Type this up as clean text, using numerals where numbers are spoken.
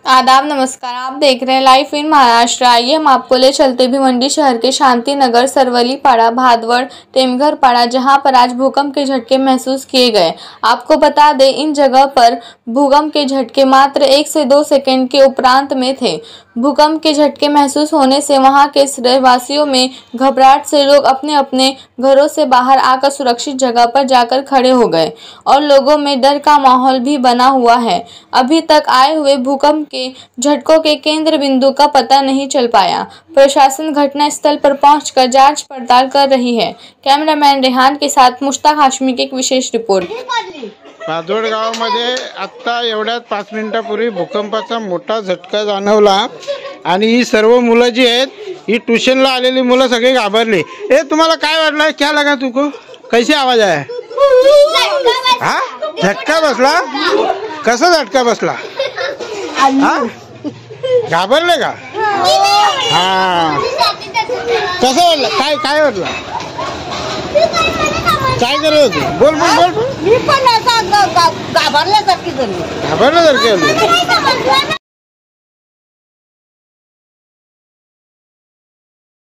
आदाब नमस्कार। आप देख रहे हैं लाइव इन महाराष्ट्र। आइए हम आपको ले चलते भिवंडी शहर के शांति नगर, सरवली पाड़ा, भादवड़, टेमघर पाड़ा, जहां पर आज भूकंप के झटके महसूस किए गए। आपको बता दें, इन जगह पर भूकंप के झटके मात्र 1 से 2 सेकंड के उपरांत में थे। भूकंप के झटके महसूस होने से वहां के रहवासियों में घबराहट से लोग अपने अपने घरों से बाहर आकर सुरक्षित जगह पर जाकर खड़े हो गए और लोगों में डर का माहौल भी बना हुआ है। अभी तक आए हुए भूकंप के झटकों के केंद्र बिंदु का पता नहीं चल पाया। प्रशासन घटना स्थल पर पहुंचकर जांच पड़ताल कर रही है। कैमरामैन रेहान के साथ मुश्ताक हाशमी की एक विशेष रिपोर्ट। भादवड गावामध्ये आत्ता एवढ्यात 5 मिनिटांपूर्वी भूकंपाचा मोठा झटका जाणवला आणि ही सर्व मुलं जी आहेत ही ट्यूशनला आलेली मुलं सगळे घाबरले। ए तुम्हाला काय वाटलं? क्या लगा तुको? कैसे आवाज आया? हाँ झटका बसला? कसा झटका बसला? हाँ घाबरले का? हाँ कसं वाटलं? काय वाटलं? काय करत होती? बोल मी पण घाबरल्यासारखी झाली। घाबरल्यासारखी